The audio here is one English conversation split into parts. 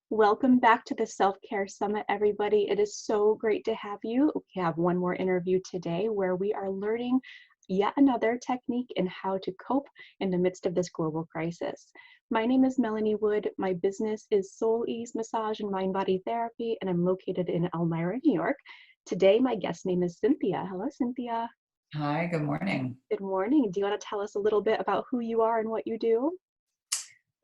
Welcome back to the Self-Care Summit, everybody. It is so great to have you. We have one more interview today where we are learning yet another technique in how to cope in the midst of this global crisis. My name is Melanie Wood. My business is Soul Ease Massage and Mind Body Therapy, and I'm located in Elmira, New York. Today, my guest name is Cynthia. Hello, Cynthia. Hi, good morning. Good morning. Do you want to tell us a little bit about who you are and what you do?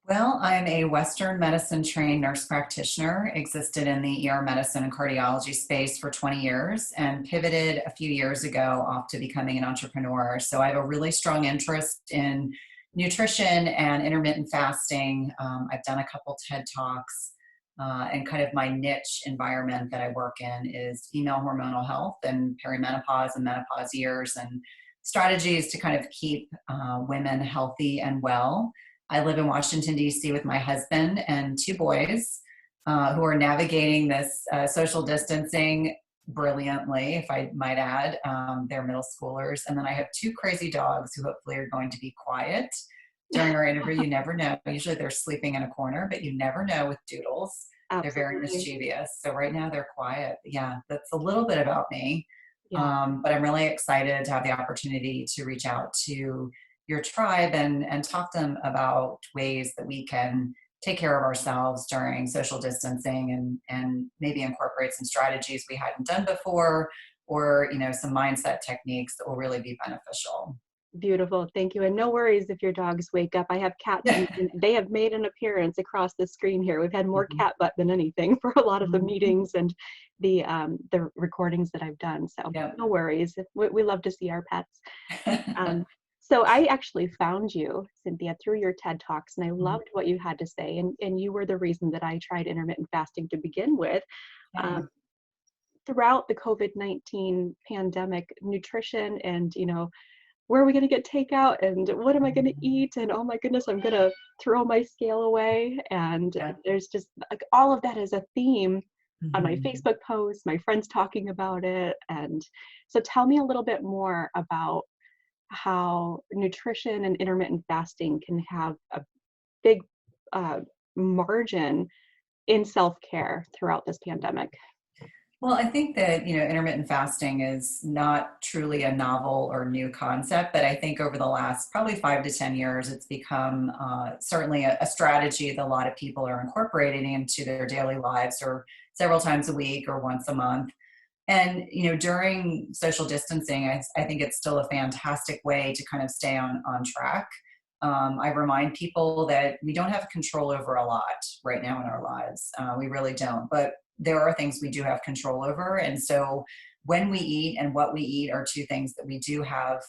Well, I'm a Western medicine trained nurse practitioner, existed in the ER medicine and cardiology space for 20 years and pivoted a few years ago off to becoming an entrepreneur. So I have a really strong interest in nutrition and intermittent fasting. I've done a couple TED Talks, and kind of my niche environment that I work in is female hormonal health and perimenopause and menopause years and strategies to kind of keep women healthy and well. I live in Washington, D.C. with my husband and two boys who are navigating this social distancing brilliantly, if I might add. They're middle schoolers. And then I have two crazy dogs who hopefully are going to be quiet during our interview. You never know. Usually they're sleeping in a corner, but you never know with doodles. Absolutely. They're very mischievous. So right now they're quiet. Yeah, that's a little bit about me. Yeah. But I'm really excited to have the opportunity to reach out to your tribe and talk to them about ways that we can take care of ourselves during social distancing and maybe incorporate some strategies we hadn't done before, or some mindset techniques that will really be beneficial. Beautiful. Thank you. And no worries if your dogs wake up. I have cats and they have made an appearance across the screen here. We've had more cat butt than anything for a lot of the meetings and the recordings that I've done. So no worries. We love to see our pets. So I actually found you, Cynthia, through your TED Talks, and I loved what you had to say. And you were the reason that I tried intermittent fasting to begin with. Throughout the COVID-19 pandemic, nutrition and, where are we going to get takeout and what am I going to eat? And oh my goodness, I'm going to throw my scale away. And there's just like all of that is a theme on my Facebook posts, my friends talking about it. And so tell me a little bit more about how nutrition and intermittent fasting can have a big margin in self-care throughout this pandemic. Well, I think that, intermittent fasting is not truly a novel or new concept, but I think over the last probably 5 to 10 years, it's become certainly a strategy that a lot of people are incorporating into their daily lives, or several times a week or once a month. And, during social distancing, I think it's still a fantastic way to kind of stay on track. I remind people that we don't have control over a lot right now in our lives. We really don't. But there are things we do have control over. And so when we eat and what we eat are two things that we do have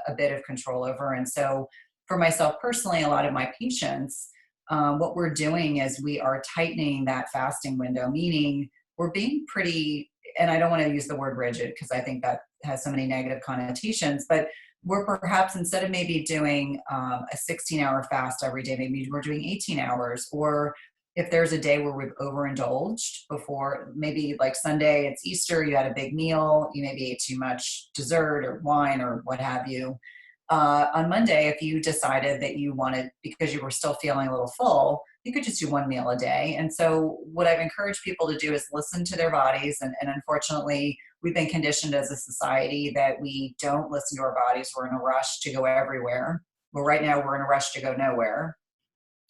a bit of control over. And so for myself personally, a lot of my patients, what we're doing is we are tightening that fasting window, meaning we're being pretty, and I don't want to use the word rigid because I think that has so many negative connotations, but we're perhaps, instead of maybe doing a 16-hour fast every day, maybe we're doing 18 hours, or if there's a day where we've overindulged before, maybe like Sunday, it's Easter, you had a big meal, you maybe ate too much dessert or wine or what have you. On Monday, if you decided that you wanted, because you were still feeling a little full, you could just do one meal a day. And so what I've encouraged people to do is listen to their bodies. And unfortunately, we've been conditioned as a society that we don't listen to our bodies. We're in a rush to go everywhere. Well, right now we're in a rush to go nowhere,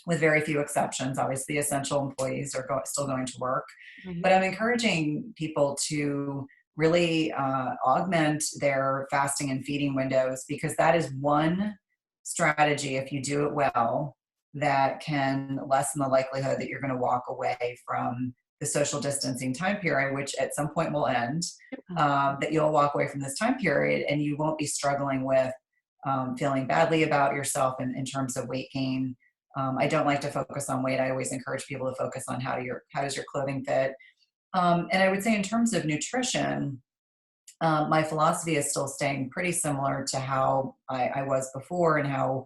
with very few exceptions. Obviously, essential employees are still going to work. But I'm encouraging people to really augment their fasting and feeding windows, because that is one strategy, if you do it well, that can lessen the likelihood that you're going to walk away from the social distancing time period, which at some point will end, that you'll walk away from this time period and you won't be struggling with feeling badly about yourself in terms of weight gain. I don't like to focus on weight. I always encourage people to focus on how does your clothing fit. And I would say in terms of nutrition, my philosophy is still staying pretty similar to how I was before, and how,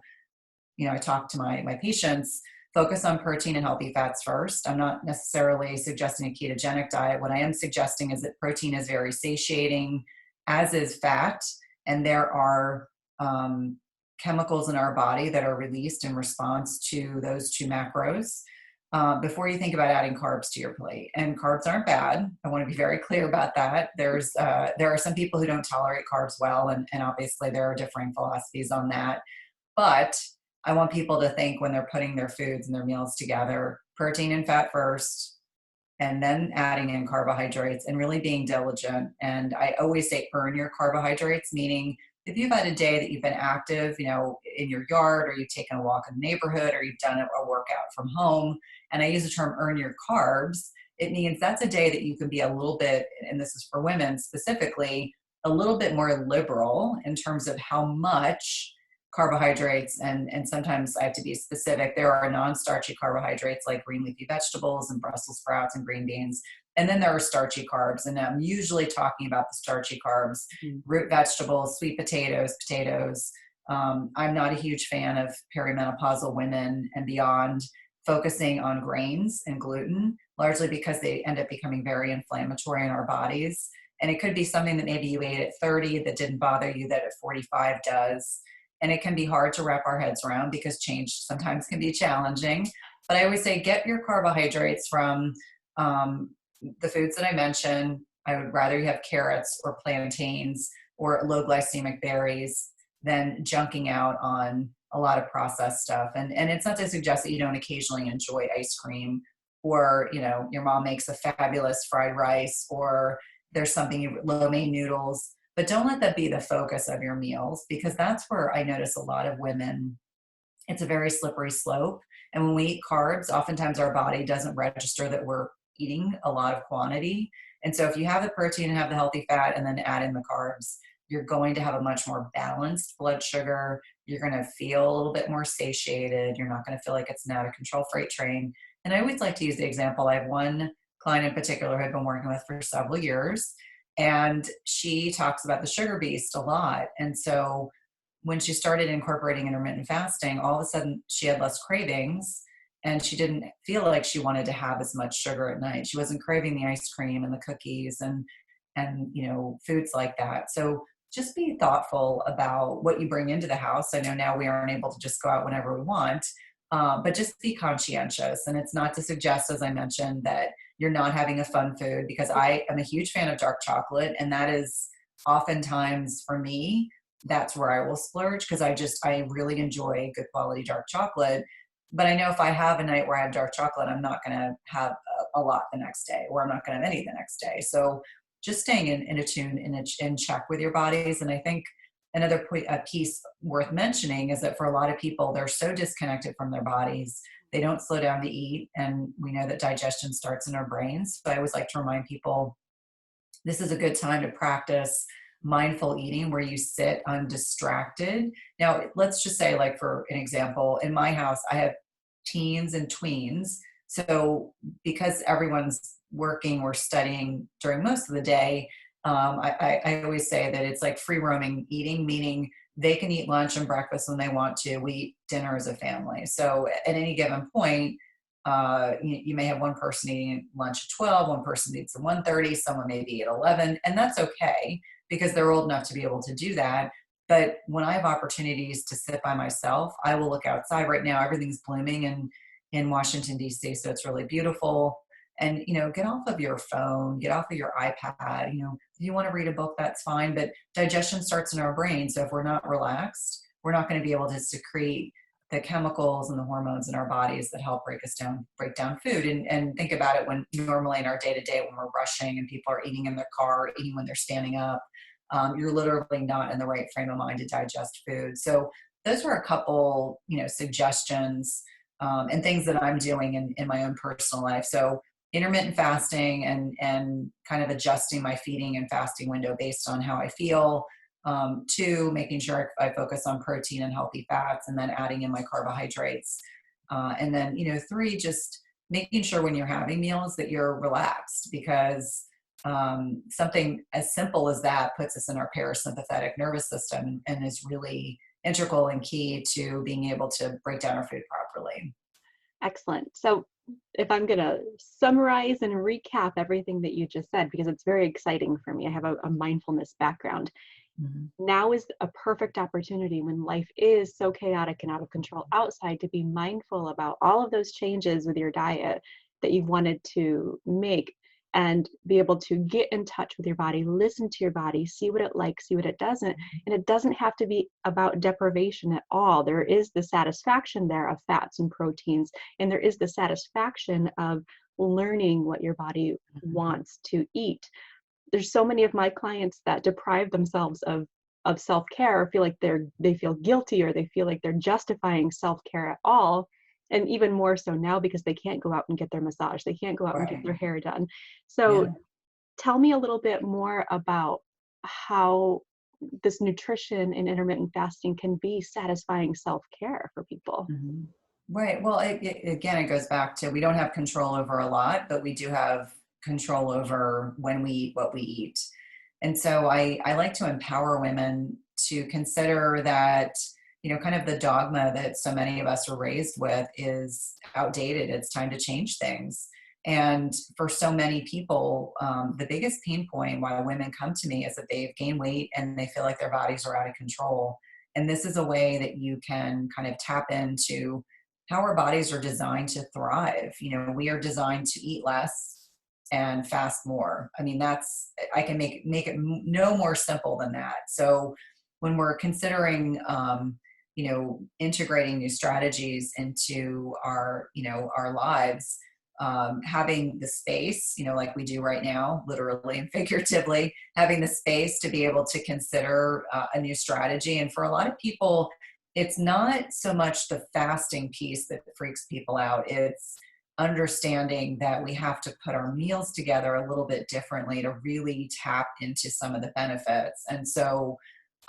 I talk to my patients. Focus on protein and healthy fats first. I'm not necessarily suggesting a ketogenic diet. What I am suggesting is that protein is very satiating, as is fat, and there are chemicals in our body that are released in response to those two macros. before you think about adding carbs to your plate. And carbs aren't bad. I want to be very clear about that. There are some people who don't tolerate carbs well, and obviously there are differing philosophies on that. But I want people to think when they're putting their foods and their meals together, protein and fat first, and then adding in carbohydrates and really being diligent. And I always say earn your carbohydrates, meaning if you've had a day that you've been active, in your yard, or you've taken a walk in the neighborhood, or you've done a workout from home, and I use the term earn your carbs, it means that's a day that you can be a little bit, and this is for women specifically, a little bit more liberal in terms of how much carbohydrates, and sometimes I have to be specific. There are non-starchy carbohydrates like green leafy vegetables and Brussels sprouts and green beans. And then there are starchy carbs. And I'm usually talking about the starchy carbs, root vegetables, sweet potatoes. I'm not a huge fan of perimenopausal women and beyond focusing on grains and gluten, largely because they end up becoming very inflammatory in our bodies. And it could be something that maybe you ate at 30 that didn't bother you, that at 45 does. And it can be hard to wrap our heads around because change sometimes can be challenging. But I always say, get your carbohydrates from the foods that I mentioned. I would rather you have carrots or plantains or low glycemic berries than junking out on a lot of processed stuff. And it's not to suggest that you don't occasionally enjoy ice cream, or, your mom makes a fabulous fried rice, or there's something, lo mein noodles. But don't let that be the focus of your meals, because that's where I notice a lot of women, it's a very slippery slope. And when we eat carbs, oftentimes our body doesn't register that we're eating a lot of quantity. And so if you have the protein and have the healthy fat and then add in the carbs, you're going to have a much more balanced blood sugar. You're going to feel a little bit more satiated. You're not going to feel like it's an out of control freight train. And I always like to use the example. I have one client in particular I've been working with for several years. And she talks about the sugar beast a lot. And so when she started incorporating intermittent fasting, all of a sudden she had less cravings, and she didn't feel like she wanted to have as much sugar at night. She wasn't craving the ice cream and the cookies and foods like that. So just be thoughtful about what you bring into the house. I know now we aren't able to just go out whenever we want, but just be conscientious. And it's not to suggest, as I mentioned, that you're not having a fun food, because I am a huge fan of dark chocolate. And that is oftentimes, for me, that's where I will splurge, because I really enjoy good quality dark chocolate. But I know if I have a night where I have dark chocolate, I'm not going to have a lot the next day, or I'm not going to have any the next day. So just staying in attune, in check with your bodies. And I think another piece worth mentioning is that for a lot of people, they're so disconnected from their bodies. They don't slow down to eat. And we know that digestion starts in our brains. So I always like to remind people, this is a good time to practice mindful eating, where you sit undistracted. Now, let's just say, like, for an example, in my house, I have teens and tweens. So because everyone's working or studying during most of the day, I always say that it's like free roaming eating, meaning they can eat lunch and breakfast when they want to. We eat dinner as a family. So at any given point, you may have one person eating lunch at 12, one person eats at 1:30, someone may be at 11, and that's okay, because they're old enough to be able to do that. But when I have opportunities to sit by myself, I will look outside. Right now, everything's blooming in Washington, D.C., so it's really beautiful. And, get off of your phone, get off of your iPad. If you want to read a book, that's fine. But digestion starts in our brain. So if we're not relaxed, we're not going to be able to secrete the chemicals and the hormones in our bodies that help break down food. And think about it, when normally in our day-to-day, when we're rushing and people are eating in their car, eating when they're standing up, you're literally not in the right frame of mind to digest food. So those were a couple, suggestions and things that I'm doing in my own personal life. So intermittent fasting and kind of adjusting my feeding and fasting window based on how I feel. 2, making sure I focus on protein and healthy fats, and then adding in my carbohydrates. And then, 3, just making sure when you're having meals that you're relaxed, because something as simple as that puts us in our parasympathetic nervous system and is really integral and key to being able to break down our food properly. Excellent. So if I'm going to summarize and recap everything that you just said, because it's very exciting for me, I have a mindfulness background. Mhm. Now is a perfect opportunity when life is so chaotic and out of control outside to be mindful about all of those changes with your diet that you've wanted to make and be able to get in touch with your body, listen to your body, see what it likes, see what it doesn't. And it doesn't have to be about deprivation at all. There is the satisfaction there of fats and proteins, and there is the satisfaction of learning what your body wants to eat. There's so many of my clients that deprive themselves of self-care, or feel like they feel guilty, or they feel like they're justifying self-care at all. And even more so now because they can't go out and get their massage, they can't go out and get Right. their hair done. So Yeah. tell me a little bit more about how this nutrition and intermittent fasting can be satisfying self-care for people. Mhm. Right. Well, again, it goes back to we don't have control over a lot, but we do have control over when we eat what we eat. And so I like to empower women to consider that, kind of the dogma that so many of us are raised with is outdated. It's time to change things. And for so many people, the biggest pain point why women come to me is that they've gained weight and they feel like their bodies are out of control. And this is a way that you can kind of tap into how our bodies are designed to thrive. We are designed to eat less and fast more. I mean, I can make it no more simple than that. So when we're considering, integrating new strategies into our lives, having the space, like we do right now, literally and figuratively, having the space to be able to consider a new strategy. And for a lot of people, it's not so much the fasting piece that freaks people out. It's understanding that we have to put our meals together a little bit differently to really tap into some of the benefits. And so,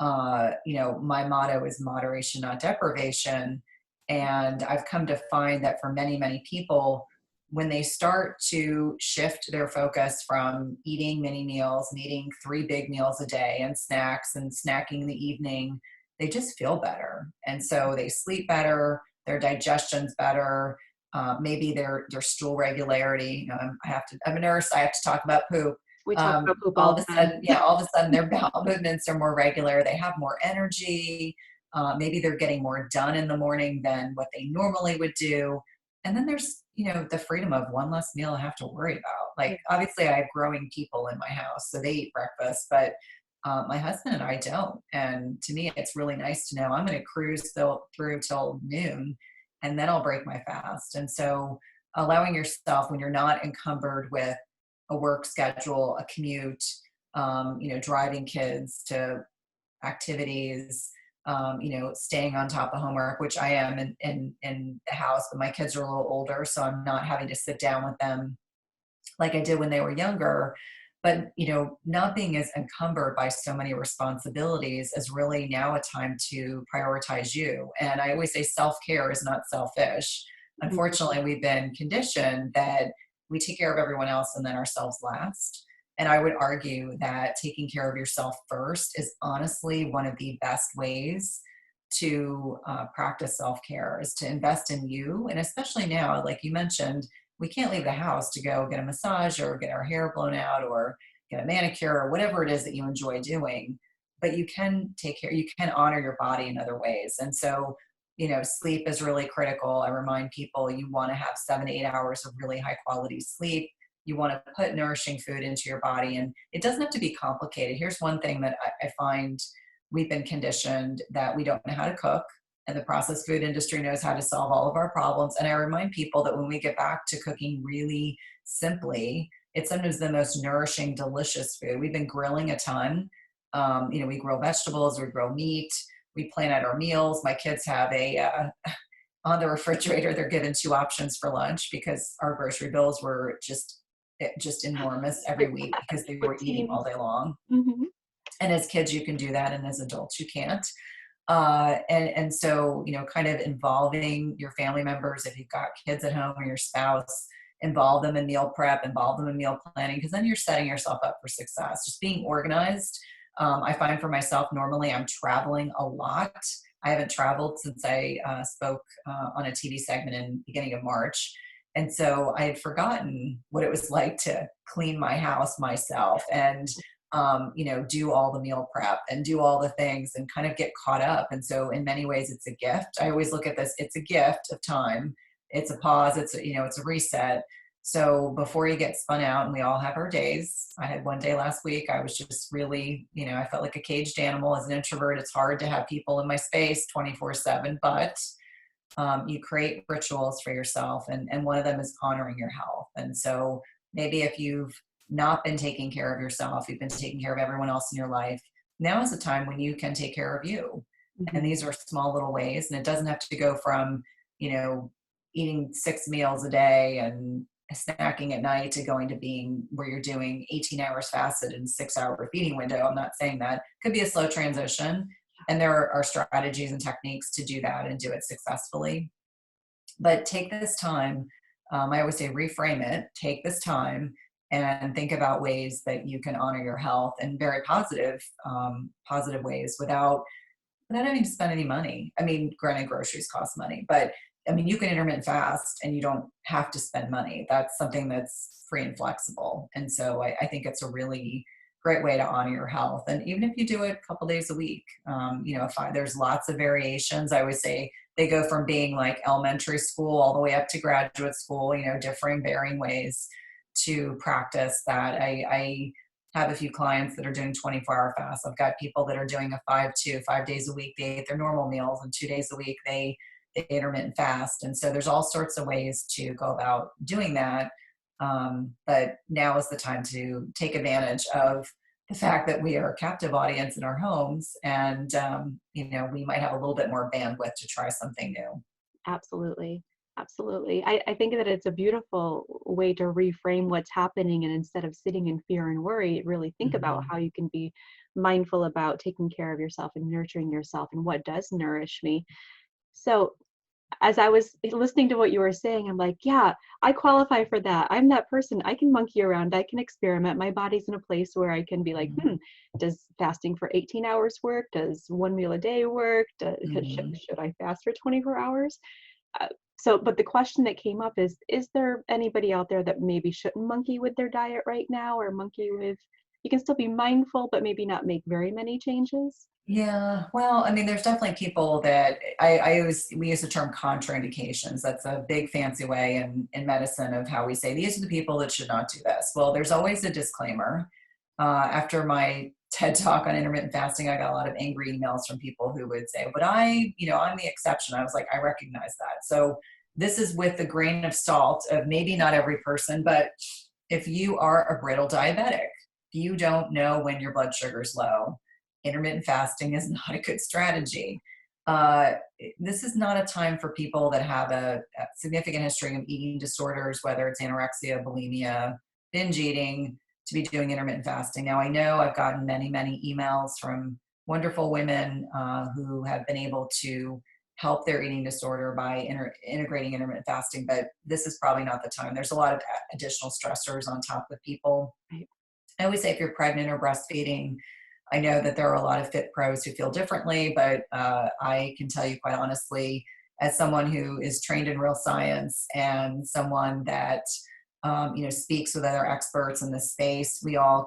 my motto is moderation, not deprivation. And I've come to find that for many, many people, when they start to shift their focus from eating mini meals and eating 3 big meals a day and snacks and snacking in the evening, they just feel better. And so they sleep better, their digestion's better, maybe their stool regularity. I'm a nurse, I have to talk about poop. We talk about poop All all of the a time. sudden, yeah, all of a sudden their bowel movements are more regular. They have more energy. Maybe they're getting more done in the morning than what they normally would do. And then there's, the freedom of one less meal I have to worry about. Yeah. Like, obviously, I have growing people in my house, so they eat breakfast, but my husband and I don't. And to me, it's really nice to know I'm going to cruise through till noon, and then I'll break my fast. And so, allowing yourself when you're not encumbered with a work schedule, a commute, driving kids to activities, staying on top of homework, which I am in the house, but my kids are a little older, so I'm not having to sit down with them like I did when they were younger. But, not being as encumbered by so many responsibilities is really now a time to prioritize you. And I always say self-care is not selfish. Mhm. Unfortunately, we've been conditioned that we take care of everyone else and then ourselves last. And I would argue that taking care of yourself first is honestly one of the best ways to practice self-care, is to invest in you. And especially now, like you mentioned, we can't leave the house to go get a massage or get our hair blown out or get a manicure or whatever it is that you enjoy doing. But you can you can honor your body in other ways. And so, sleep is really critical. I remind people you want to have 7 to 8 hours of really high quality sleep. You want to put nourishing food into your body. And it doesn't have to be complicated. Here's one thing that I find we've been conditioned that we don't know how to cook, and the processed food industry knows how to solve all of our problems. And I remind people that when we get back to cooking really simply, it's sometimes the most nourishing, delicious food. We've been grilling a ton. We grill vegetables, we grill meat, we plan out our meals. My kids have on the refrigerator, they're given 2 options for lunch because our grocery bills were just enormous every week because they With were eating all teens. day long. Mhm. And as kids, you can do that, and as adults, you can't. And so, kind of involving your family members, if you've got kids at home or your spouse, involve them in meal prep, involve them in meal planning, because then you're setting yourself up for success. Just being organized. I find for myself, normally I'm traveling a lot. I haven't traveled since I spoke on a TV segment in the beginning of March. And so I had forgotten what it was like to clean my house myself. And do all the meal prep and do all the things and kind of get caught up. And so in many ways it's a gift. I always look at this, it's a gift of time. It's a pause. It's a reset. So before you get spun out, and we all have our days. I had one day last week. I was just really, I felt like a caged animal. As an introvert, it's hard to have people in my space 24/7, but you create rituals for yourself. And one of them is honoring your health. And so maybe if you've not been taking care of yourself, you've been taking care of everyone else in your life, now is the time when you can take care of you. Mm-hmm. And these are small little ways. And it doesn't have to go from, eating 6 meals a day and snacking at night to going to being where you're doing 18 hours fasted and 6-hour feeding window. I'm not saying that. Could be a slow transition. And there are strategies and techniques to do that and do it successfully. But take this time. I always say reframe it. Take this time and think about ways that you can honor your health in very positive ways without having to spend any money. I mean, granted, groceries cost money, but you can intermittent fast and you don't have to spend money. That's something that's free and flexible. And so I think it's a really great way to honor your health. And even if you do it a couple days a week, there's lots of variations. I always say they go from being like elementary school all the way up to graduate school, differing, varying ways to practice that. I have a few clients that are doing 24-hour fasts. I've got people that are doing a 5-2, 5 days a week. They eat their normal meals, and 2 days a week they intermittent fast. And so there's all sorts of ways to go about doing that. But now is the time to take advantage of the fact that we are a captive audience in our homes, and we might have a little bit more bandwidth to try something new. Absolutely. Absolutely. I think that it's a beautiful way to reframe what's happening, and instead of sitting in fear and worry, really think about how you can be mindful about taking care of yourself and nurturing yourself and what does nourish me. So as I was listening to what you were saying, I'm like, yeah, I qualify for that. I'm that person. I can monkey around. I can experiment. My body's in a place where I can be like, does fasting for 18 hours work? Does 1 meal a day work? Should I fast for 24 hours? But the question that came up is there anybody out there that maybe shouldn't monkey with their diet right now, or monkey with, you can still be mindful, but maybe not make very many changes? Yeah, well, there's definitely people that we use the term contraindications. That's a big fancy way in medicine of how we say these are the people that should not do this. Well, there's always a disclaimer. After my TED talk on intermittent fasting, I got a lot of angry emails from people who would say, but I'm the exception. I was like, I recognize that. So this is with the grain of salt of maybe not every person, but if you are a brittle diabetic, you don't know when your blood sugar is low, intermittent fasting is not a good strategy. This is not a time for people that have a significant history of eating disorders, whether it's anorexia, bulimia, binge eating, to be doing intermittent fasting. Now, I know I've gotten many, many emails from wonderful women who have been able to help their eating disorder by integrating intermittent fasting, but this is probably not the time. There's a lot of additional stressors on top of people. Right. I always say if you're pregnant or breastfeeding, I know that there are a lot of fit pros who feel differently, but I can tell you quite honestly, as someone who is trained in real science and someone that speaks with other experts in this space, we all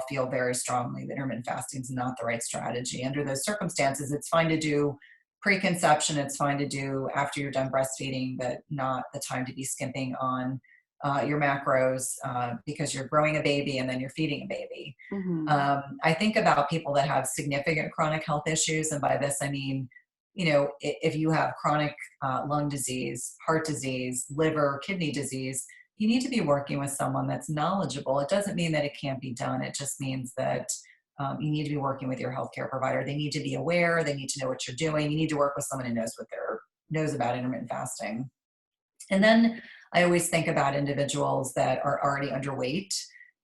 feel very strongly that intermittent fasting is not the right strategy. Under those circumstances, it's fine to do pre-conception, it's fine to do after you're done breastfeeding, but not the time to be skimping on your macros because you're growing a baby and then you're feeding a baby. I think about people that have significant chronic health issues. And by this, I mean, if you have chronic lung disease, heart disease, liver, kidney disease, you need to be working with someone that's knowledgeable. It doesn't mean that it can't be done. It just means that you need to be working with your healthcare provider. They need to be aware. They need to know what you're doing. You need to work with someone who knows about intermittent fasting. And then I always think about individuals that are already underweight.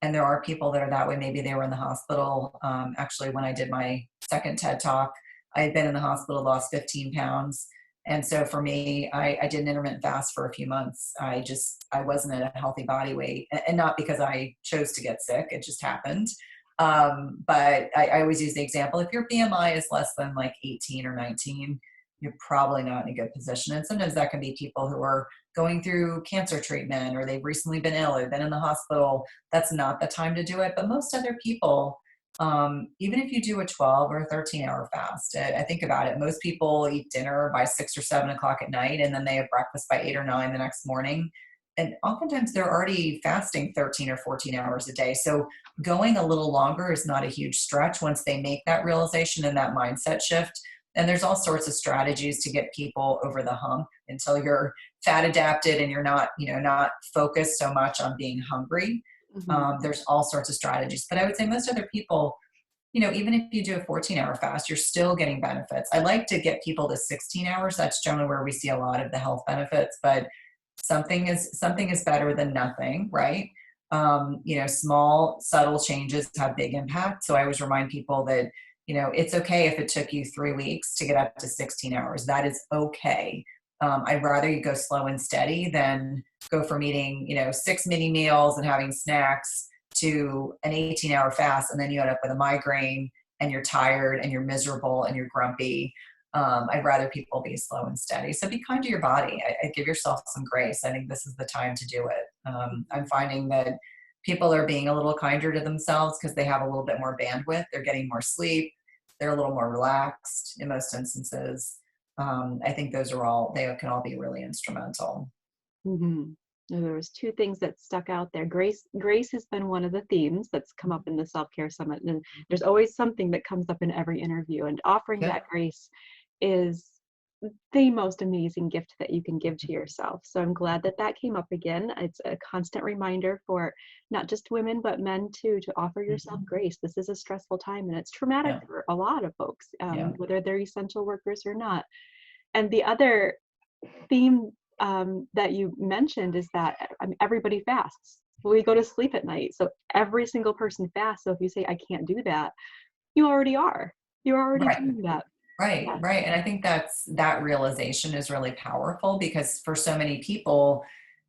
And there are people that are that way. Maybe they were in the hospital. Actually, when I did my second TED Talk, I had been in the hospital, lost 15 pounds. And so for me, I did an intermittent fast for a few months. I wasn't at a healthy body weight, and not because I chose to get sick. It just happened. But I always use the example, if your BMI is less than like 18 or 19, you're probably not in a good position. And sometimes that can be people who are going through cancer treatment, or they've recently been ill, or been in the hospital, that's not the time to do it. But most other people, even if you do a 12 or a 13-hour fast, I think about it. Most people eat dinner by 6 or 7 o'clock at night, and then they have breakfast by 8 or 9 the next morning. And oftentimes they're already fasting 13 or 14 hours a day. So going a little longer is not a huge stretch once they make that realization and that mindset shift. And there's all sorts of strategies to get people over the hump until you're fat adapted and you're not, not focused so much on being hungry. There's all sorts of strategies, but I would say most other people, even if you do a 14-hour fast, you're still getting benefits. I like to get people to 16 hours. That's generally where we see a lot of the health benefits, but something is better than nothing, right? Small, subtle changes have big impact. So I always remind people that, it's okay if it took you 3 weeks to get up to 16 hours. That is okay. I'd rather you go slow and steady than go from eating, 6 mini meals and having snacks to an 18-hour fast. And then you end up with a migraine and you're tired and you're miserable and you're grumpy. I'd rather people be slow and steady. So be kind to your body. I give yourself some grace. I think this is the time to do it. I'm finding that people are being a little kinder to themselves because they have a little bit more bandwidth. They're getting more sleep. They're a little more relaxed in most instances. I think they can all be really instrumental. Mm-hmm. There was two things that stuck out there. Grace has been one of the themes that's come up in the self-care summit, and there's always something that comes up in every interview, and offering that grace is the most amazing gift that you can give to yourself. So I'm glad that came up again. It's a constant reminder for not just women but men too, to offer yourself grace. This is a stressful time and it's traumatic for a lot of folks, whether they're essential workers or not. And the other theme that you mentioned is that everybody fasts. We go to sleep at night, so every single person fasts. So if you say I can't do that, you already are. You're already doing that. Right, yeah. Right. And I think that realization is really powerful, because for so many people,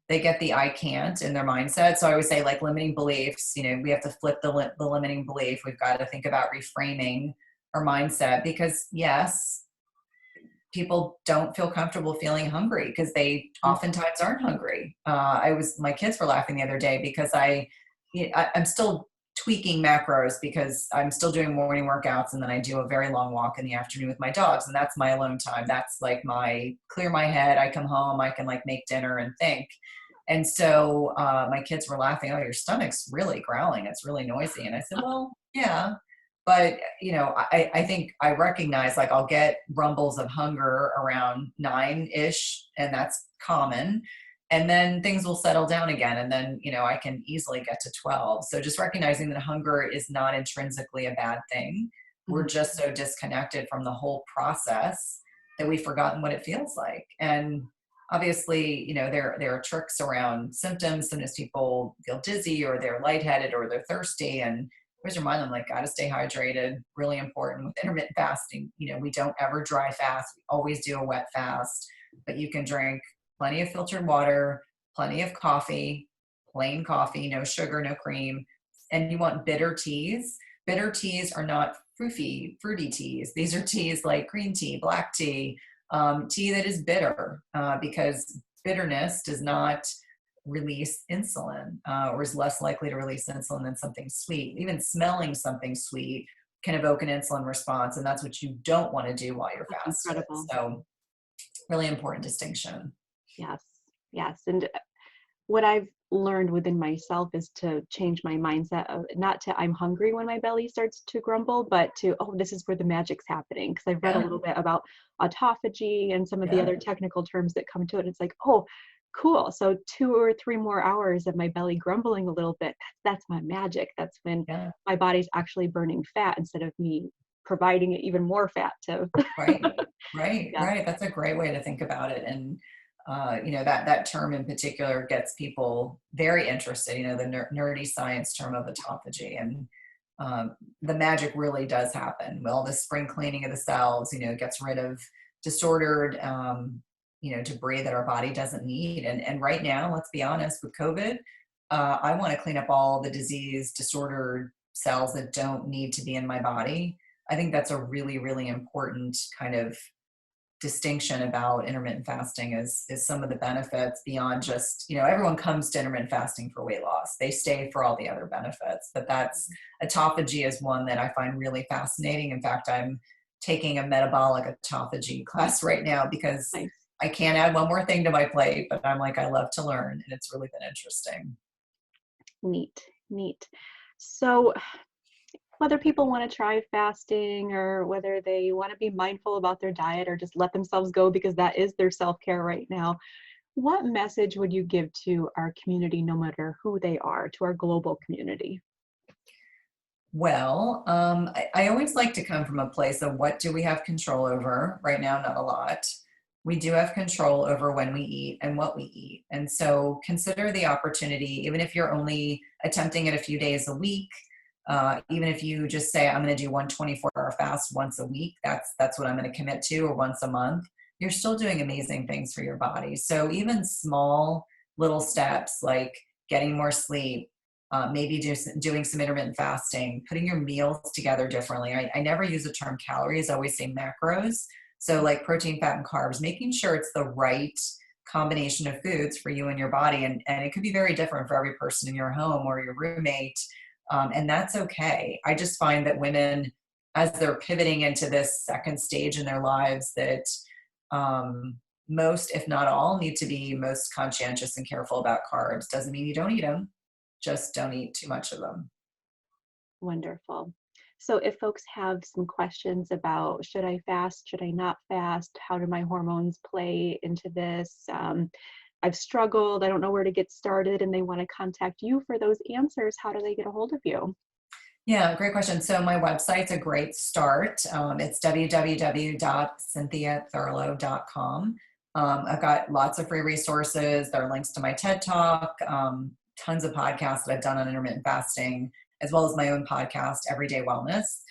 they get the I can't in their mindset. So I would say, like, limiting beliefs, we have to flip the limiting belief. We've got to think about reframing our mindset, because yes, people don't feel comfortable feeling hungry because they oftentimes aren't hungry. My kids were laughing the other day because I'm still tweaking macros because I'm still doing morning workouts, and then I do a very long walk in the afternoon with my dogs, and that's my alone time. That's like my clear my head. I come home, I can like make dinner and think. And so my kids were laughing, oh, your stomach's really growling. It's really noisy. And I said, well, yeah. But, I think I recognize, like, I'll get rumbles of hunger around 9-ish, and that's common. And then things will settle down again. And then, I can easily get to 12. So just recognizing that hunger is not intrinsically a bad thing. We're just so disconnected from the whole process that we've forgotten what it feels like. And obviously, there are tricks around symptoms. Sometimes people feel dizzy, or they're lightheaded, or they're thirsty. And always remind them, like, gotta stay hydrated. Really important with intermittent fasting. We don't ever dry fast. We always do a wet fast. But you can drink plenty of filtered water, plenty of coffee, plain coffee, no sugar, no cream. And you want bitter teas. Bitter teas are not fruity teas. These are teas like green tea, black tea, tea that is bitter, because bitterness does not release insulin, or is less likely to release insulin than something sweet. Even smelling something sweet can evoke an insulin response, and that's what you don't want to do while you're fasting. Incredible. So really important distinction. Yes. And what I've learned within myself is to change my mindset of not to I'm hungry when my belly starts to grumble, but to, oh, this is where the magic's happening. Because I've read a little bit about autophagy and some of the other technical terms that come to it. It's like, oh, cool. So 2 or 3 more hours of my belly grumbling a little bit, that's my magic. That's when my body's actually burning fat instead of me providing it even more fat to. Right. That's a great way to think about it. And that term in particular gets people very interested, the nerdy science term of autophagy. And the magic really does happen. Well, the spring cleaning of the cells, gets rid of disordered, debris that our body doesn't need. And right now, let's be honest, with COVID, I want to clean up all the disease, disordered cells that don't need to be in my body. I think that's a really, really important kind of distinction about intermittent fasting is some of the benefits beyond just, everyone comes to intermittent fasting for weight loss. They stay for all the other benefits, but that's autophagy is one that I find really fascinating. In fact, I'm taking a metabolic autophagy class right now because Nice. I can't add one more thing to my plate, but I'm like, I love to learn, and it's really been interesting. Neat. So whether people want to try fasting or whether they want to be mindful about their diet or just let themselves go because that is their self-care right now, what message would you give to our community, no matter who they are, to our global community? Well, I always like to come from a place of what do we have control over? Right now, not a lot. We do have control over when we eat and what we eat. And so consider the opportunity, even if you're only attempting it a few days a week, even if you just say, I'm going to do one 24-hour fast once a week, that's what I'm going to commit to, or once a month, you're still doing amazing things for your body. So even small little steps like getting more sleep, maybe doing some intermittent fasting, putting your meals together differently. I never use the term calories, I always say macros. So like protein, fat, and carbs, making sure it's the right combination of foods for you and your body. And it could be very different for every person in your home or your roommate. And that's okay. I just find that women, as they're pivoting into this second stage in their lives, that most, if not all, need to be most conscientious and careful about carbs. Doesn't mean you don't eat them, just don't eat too much of them. Wonderful. So if folks have some questions about should I fast, should I not fast, how do my hormones play into this? I've struggled, I don't know where to get started, and they want to contact you for those answers. How do they get a hold of you? Yeah, great question. So my website's a great start. It's www.cynthiathurlow.com. I've got lots of free resources. There are links to my TED Talk, tons of podcasts that I've done on intermittent fasting, as well as my own podcast, Everyday Wellness.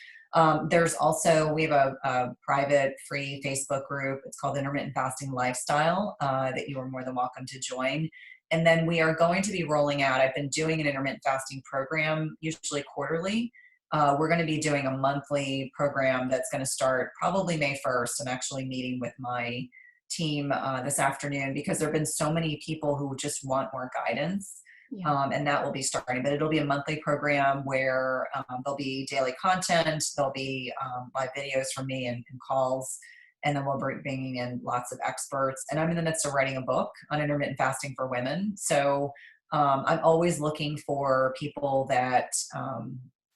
There's also, we have a private free Facebook group. It's called Intermittent Fasting Lifestyle that you are more than welcome to join. And then we are going to be rolling out, I've been doing an intermittent fasting program, usually quarterly. We're going to be doing a monthly program that's going to start probably May 1st. I'm actually meeting with my team this afternoon because there have been so many people who just want more guidance. Yeah. And that will be starting, but it'll be a monthly program where there'll be daily content, there'll be live videos from me and calls, and then we'll be bringing in lots of experts. And I'm in the midst of writing a book on intermittent fasting for women. So I'm always looking for people that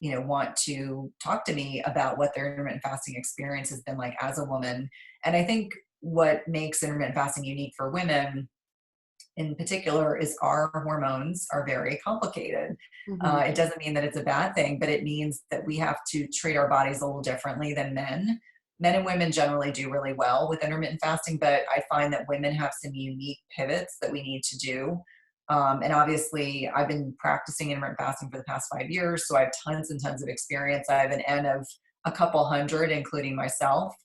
want to talk to me about what their intermittent fasting experience has been like as a woman. And I think what makes intermittent fasting unique for women in particular is our hormones are very complicated. Mm-hmm. It doesn't mean that it's a bad thing, but it means that we have to treat our bodies a little differently than men. Men and women generally do really well with intermittent fasting, but I find that women have some unique pivots that we need to do. And obviously, I've been practicing intermittent fasting for the past 5 years, so I have tons and tons of experience. I have an N of a couple hundred, including myself,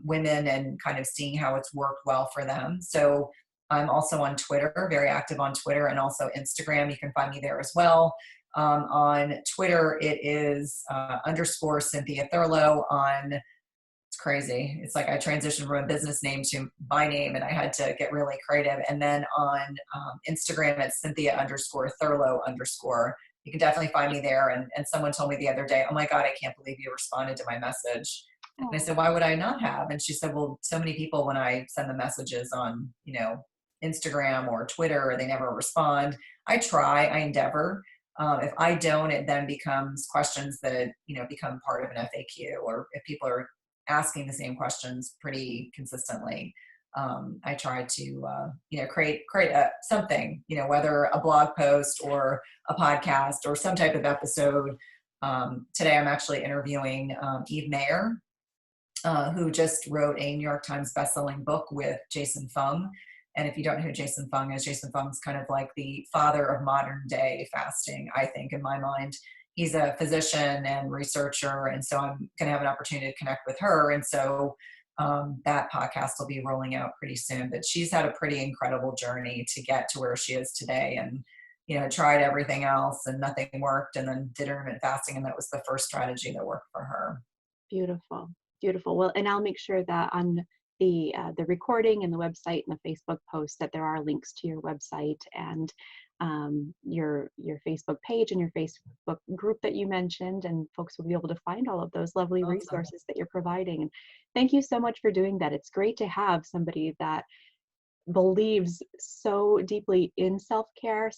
women, and kind of seeing how it's worked well for them. So I'm also on Twitter, very active on Twitter, and also Instagram. You can find me there as well. On Twitter, it is _ Cynthia Thurlow. It's crazy. It's like I transitioned from a business name to my name, and I had to get really creative. And then on Instagram, it's Cynthia _Thurlow _. You can definitely find me there. And someone told me the other day, oh my God, I can't believe you responded to my message. And I said, why would I not have? And she said, well, so many people, when I send them messages on, Instagram or Twitter, they never respond. I try, I endeavor. If I don't, it then becomes questions that, become part of an FAQ, or if people are asking the same questions pretty consistently. I try to, create something, whether a blog post or a podcast or some type of episode. Today, I'm actually interviewing Eve Mayer, who just wrote a New York Times bestselling book with Jason Fung. And if you don't know who Jason Fung is, Jason Fung's kind of like the father of modern day fasting, I think, in my mind. He's a physician and researcher, and so I'm going to have an opportunity to connect with her. And so that podcast will be rolling out pretty soon. But she's had a pretty incredible journey to get to where she is today, and tried everything else and nothing worked, and then did intermittent fasting, and that was the first strategy that worked for her. Beautiful. Well, and I'll make sure that on the recording and the website and the Facebook post that there are links to your website and your Facebook page and your Facebook group that you mentioned, and folks will be able to find all of those lovely Awesome. resources that you're providing. And thank you so much for doing that. It's great to have somebody that believes so deeply in self-care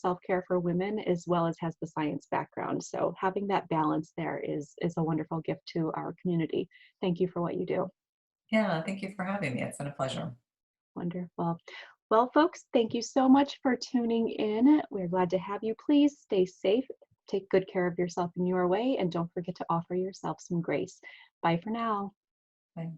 for women, as well as has the science background. So having that balance there is a wonderful gift to our community. Thank you for what you do. Yeah, thank you for having me. It's been a pleasure. Wonderful. Well, folks, thank you so much for tuning in. We're glad to have you. Please stay safe, take good care of yourself in your way, and don't forget to offer yourself some grace. Bye for now. Bye.